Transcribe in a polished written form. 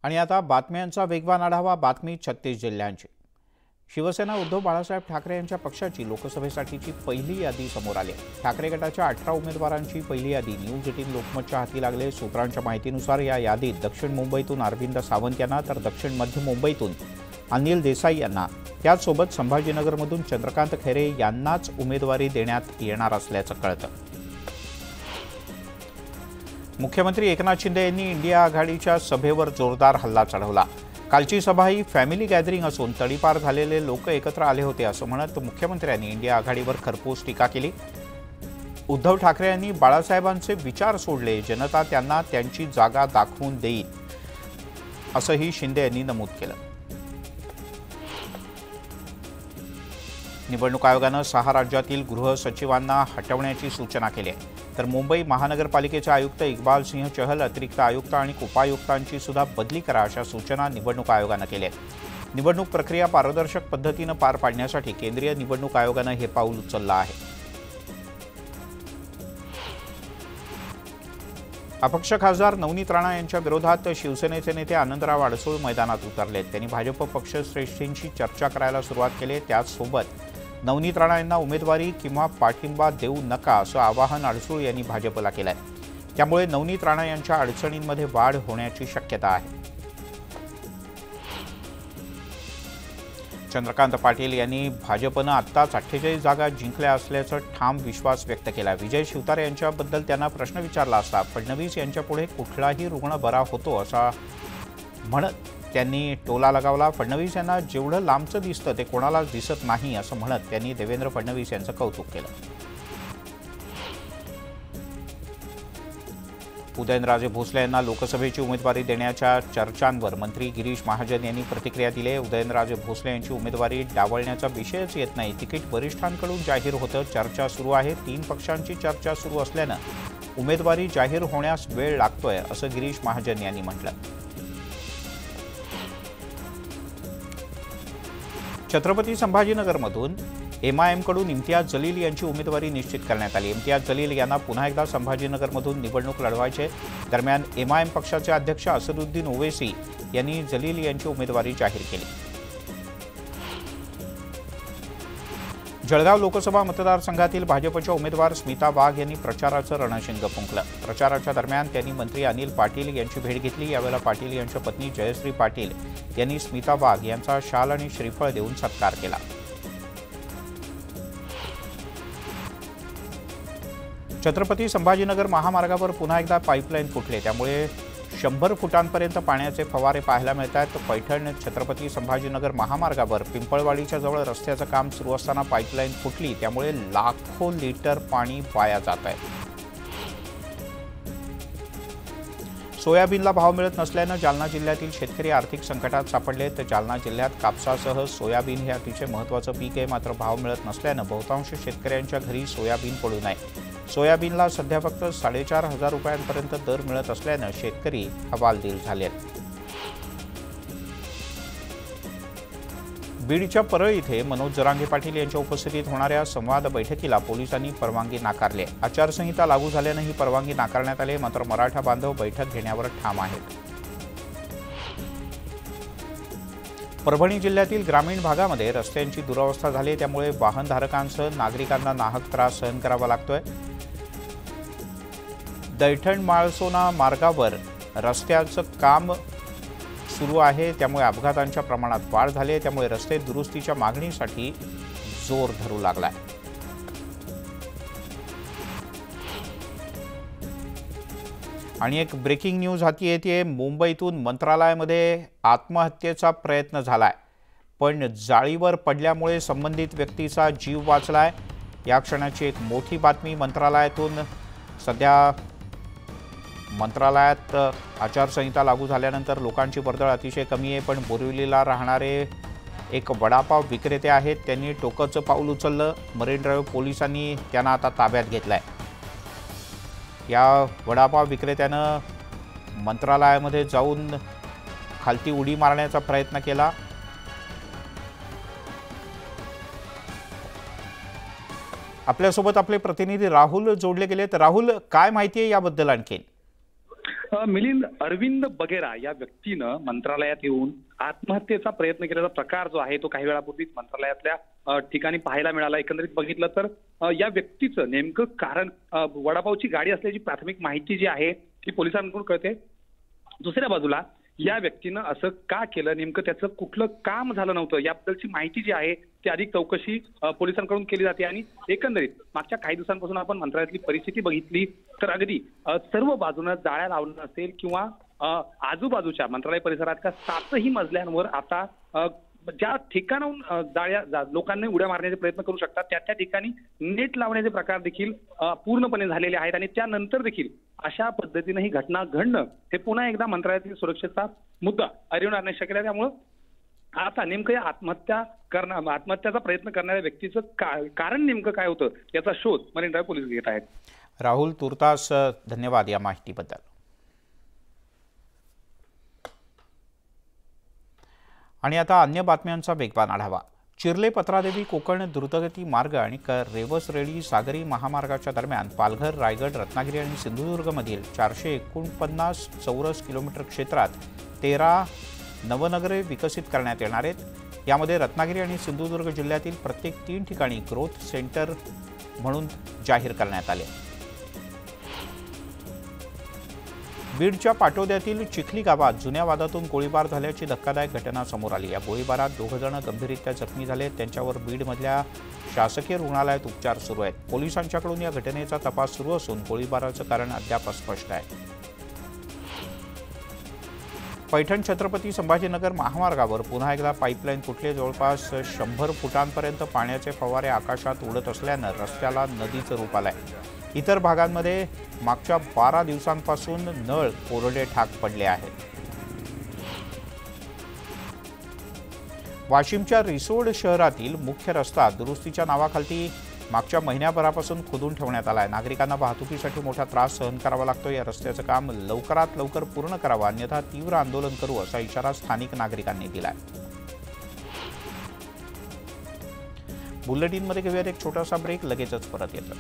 आणि आता बातम्यांचा वेगवान आढावा. बातमी 36 जिल्ह्यांची. शिवसेना उद्धव बाळासाहेब ठाकरे यांच्या पक्षाची लोकसभेसाठीची पहिली यादी समोर आली. ठाकरे गटाच्या 18 उमेदवारांची पहिली यादी न्यूज 18 लोकमतच्या हाती लागले. सूत्रांच्या माहितीनुसार या यादीत दक्षिण मुंबईतून अरविंद सावंत यांना तर दक्षिण मध्य मुंबईतून अनिल देसाई यांना, त्याचसोबत संभाजीनगरमधून चंद्रकांत खैरे यांनाच उमेदवारी देण्यात येणार असल्याचं कळतं. मुख्यमंत्री एकनाथ शिंदे यांनी इंडिया आघाडीच्या सभेवर जोरदार हल्ला चढवला. कालची सभा ही फॅमिली गॅदरिंग असून तडीपार झालेले लोक एकत्र आले होते असं म्हणत मुख्यमंत्र्यांनी इंडिया आघाडीवर खरपूस टीका केली. उद्धव ठाकरे यांनी बाळासाहेबांचे विचार सोडले, जनता त्यांना त्यांची जागा दाखवून देईल असंही शिंदे यांनी नमूद केलं. निवडणूक आयोगानं 6 राज्यातील गृह सचिवांना हटवण्याची सूचना केली आहे. तर मुंबई महानगरपालिकेचे आयुक्त इक्बाल सिंह चहल, अतिरिक्त आयुक्त आणि उपायुक्तांची सुद्धा बदली करा अशा सूचना निवडणूक आयोगानं केल्या आहेत. निवडणूक प्रक्रिया पारदर्शक पद्धतीनं पार पाडण्यासाठी केंद्रीय निवडणूक आयोगानं हे पाऊल उचललं आहे. अपक्ष खासदार नवनीत राणा यांच्या विरोधात शिवसेनेचे नेते आनंदराव अडसूळ मैदानात उतरलेत. त्यांनी भाजप पक्षश्रेष्ठींशी चर्चा करायला सुरुवात केली. त्याचसोबत नवनीत राणा यांना उमेदवारी किंवा पाठिंबा देऊ नका असं आवाहन अडसूळ यांनी भाजपला केलं आहे. त्यामुळे नवनीत राणा यांच्या अडचणींमध्ये वाढ होण्याची शक्यता आहे. चंद्रकांत पाटील यांनी भाजपनं आत्ताच 48 जागा जिंकल्या असल्याचा ठाम विश्वास व्यक्त केला. विजय शिवतारे यांच्याबद्दल त्यांना प्रश्न विचारला असता फडणवीस यांच्यापुढे कुठलाही रुग्ण बरा होतो असा म्हणत त्यांनी टोला लगावला. फडणवीस यांना जेवढं लांबचं दिसतं ते कोणालाच दिसत नाही असं म्हणत त्यांनी देवेंद्र फडणवीस यांचं कौतुक केलं. उदयनराजे भोसले यांना लोकसभेची उमेदवारी देण्याच्या चर्चांवर मंत्री गिरीश महाजन यांनी प्रतिक्रिया दिली. उदयनराजे भोसले यांची उमेदवारी डावलण्याचा विषयच येत नाही. तिकीट वरिष्ठांकडून जाहीर होतं, चर्चा सुरू आहे. 3 पक्षांची चर्चा सुरू असल्यानं उमेदवारी जाहीर होण्यास वेळ लागतोय असं गिरीश महाजन यांनी म्हटलं. छत्रपती संभाजीनगरमधून MIM-कडून इम्तियाज जलील यांची उमेदवारी निश्चित करण्यात आली. इम्तियाज जलील यांना पुन्हा एकदा संभाजीनगरमधून निवडणूक लढवायची. दरम्यान MIM पक्षाचे अध्यक्ष असदुद्दीन ओवैसी यांनी जलील यांची उमेदवारी जाहीर केली. जळगाव लोकसभा मतदारसंघातील भाजपच्या उमेदवार स्मिता वाघ यांनी प्रचाराचं रणशिंग फुंकलं. प्रचाराच्या दरम्यान त्यांनी मंत्री अनिल पाटील यांची भेट घेतली. यावेळेला पाटील यांच्या पत्नी जयश्री पाटील यांनी स्मिता वाघ यांचा शाल आणि श्रीफळ देऊन सत्कार केला. छत्रपती संभाजीनगर महामार्गावर पुन्हा एकदा पाईपलाईन फुटले. त्यामुळे 100 फुटांपर्यंत पाण्याचे फवारे पाहायला मिळत आहेत. पैठण छत्रपती संभाजीनगर महामार्गावर पिंपळवाडीच्या जवळ रस्त्याचं काम सुरू असताना पाईपलाईन फुटली. त्यामुळे लाखो लिटर पाणी वाया जात आहे. सोयाबीनला भाव मिळत नसल्यानं जालना जिल्ह्यातील शेतकरी आर्थिक संकटात सापडले. तर जालना जिल्ह्यात कापसासह सोयाबीन हे अतिशय महत्त्वाचं पीक आहे. मात्र भाव मिळत नसल्यानं बहुतांश शेतकऱ्यांच्या घरी सोयाबीन पडून आहे. सोयाबीनला सध्या फक्त 4,500 रुपयांपर्यंत दर मिळत असल्यानं शेतकरी हवालदिल झाले आहेत. बीडच्या परळ इथे मनोज जरांगे पाटील यांच्या उपस्थितीत होणाऱ्या संवाद बैठकीला पोलिसांनी परवानगी नाकारली. आचारसंहिता लागू झाल्यानं ही परवानगी नाकारण्यात आली. मात्र मराठा बांधव बैठक घेण्यावर ठाम आहेत. परभणी जिल्ह्यातील ग्रामीण भागामध्ये रस्त्यांची दुरवस्था झाली. त्यामुळे वाहनधारकांसह नागरिकांना नाहक त्रास सहन करावा लागतोय. दैठण माळसोना मार्गावर रस्त्याचं काम सुरू आहे. त्यामुळे अपघातांच्या प्रमाणात वाढ झाली आहे. त्यामुळे रस्ते दुरुस्तीच्या मागणीसाठी जोर धरू लागलाय. आणि एक ब्रेकिंग न्यूज हाती येते. मुंबईतून मंत्रालयामध्ये आत्महत्येचा प्रयत्न झालाय, पण जाळीवर पडल्यामुळे संबंधित व्यक्तीचा जीव वाचलाय. या क्षणाची एक मोठी बातमी मंत्रालयातून. सध्या मंत्रालयात आचारसंहिता लागू झाल्यानंतर लोकांची वर्दळ अतिशय कमी आहे. पण बोरिवलीला राहणारे एक वडापाव विक्रेते आहेत, त्यांनी टोकाचं पाऊल उचललं. मरीन ड्राईव्ह पोलिसांनी त्यांना आता ताब्यात घेतलंय. या वडापाव विक्रेत्यानं मंत्रालयामध्ये जाऊन खालती उडी मारण्याचा प्रयत्न केला. आपल्यासोबत आपले प्रतिनिधी राहुल जोडले गेले. तर राहुल, काय माहिती आहे याबद्दल आणखी? मिलिंद अरविंद बगेरा या व्यक्तीनं मंत्रालयात येऊन आत्महत्येचा प्रयत्न केल्याचा प्रकार जो आहे तो काही वेळापूर्वीच मंत्रालयातल्या ठिकाणी पाहायला मिळाला। एकंदरीत बघितलं तर या व्यक्तीचं नेमकं कारण वडापावची गाडी असल्याची प्राथमिक माहिती जी आहे ती पोलिसांकडून कळते। दुसऱ्या बाजूला या व्यक्तीनं असं का केलं, नेमकं त्याचं कुठलं काम झालं नव्हतं याबद्दलची माहिती जी आहे ती अधिक चौकशी पोलिसांकडून केली जाते। आणि एकंदरीत मागच्या काही दिवसांपासून आपण मंत्रालयातली परिस्थिती बघितली तर अगदी सर्व बाजूनं जाळ्या लावणं असेल किंवा आजूबाजूच्या मंत्रालय परिसरातल्या 7ही मजल्यांवर आता ज्या ठिकाणाहून जाळ्या लोकांनी उड्या मारण्याचे प्रयत्न करू शकतात त्या ठिकाणी नेट लावण्याचे प्रकार देखील पूर्णपणे झालेले आहेत। आणि त्यानंतर देखील अशा पद्धतीने ही घटना घडणं हे पुन्हा एकदा मंत्रालयातील सुरक्षेचा मुद्दा ऐरवणार नाही शक्य आहे। त्यामुळे आता नेमकं या आत्महत्याचा प्रयत्न करणाऱ्या व्यक्तीचं कारण नेमकं काय होतं याचा शोध मरीन ड्राईव्ह पोलीस घेत आहेत। राहुल तुर्तास धन्यवाद या माहितीबद्दल। आणि आता अन्य बातम्यांचा वेगवान आढावा। चिर्ले पत्रादेवी कोकण द्रुतगती मार्ग आणि रेवस रेडी सागरी महामार्गाच्या दरम्यान पालघर, रायगड, रत्नागिरी आणि सिंधुदुर्गमधील 449 चौरस किलोमीटर क्षेत्रात 13 नवनगरे विकसित करण्यात येणार आहेत। यामध्ये रत्नागिरी आणि सिंधुदुर्ग जिल्ह्यातील प्रत्येक 3 ठिकाणी ग्रोथ सेंटर म्हणून जाहीर करण्यात आले। बीडच्या पाटोद्यातील चिखली गावात जुन्या वादातून गोळीबार झाल्याची धक्कादायक घटना समोर आली। या गोळीबारात 2 जण गंभीररित्या जखमी झाले। त्यांच्यावर बीडमधल्या शासकीय रुग्णालयात उपचार सुरू आहेत। पोलिसांच्याकडून या घटनेचा तपास सुरू असून गोळीबाराचं कारण अद्याप अस्पष्ट आहे। पैठण छत्रपती संभाजीनगर महामार्गावर पुन्हा एकदा पाईपलाईन फुटली। जवळपास 100 फुटांपर्यंत पाण्याचे फवारे आकाशात उडत असल्यानं रस्त्याला नदीचं रूप आलंय। इतर भागांमध्ये मागच्या 12 दिवसांपासून नळ कोरडे ठाक पडले आहेत। वाशिमच्या रिसोड शहरातील मुख्य रस्ता दुरुस्तीच्या नावाखाली मागच्या महिन्याभरापासून खोदून ठेवण्यात आलाय। नागरिकांना वाहतुकीसाठी मोठा त्रास सहन करावा लागतो। या रस्त्याचं काम लवकरात लवकर पूर्ण करावं, अन्यथा तीव्र आंदोलन करू असा इशारा स्थानिक नागरिकांनी दिलाय। बुलेटिनमध्ये घेऊयात एक छोटासा ब्रेक, लगेचच परत येतो।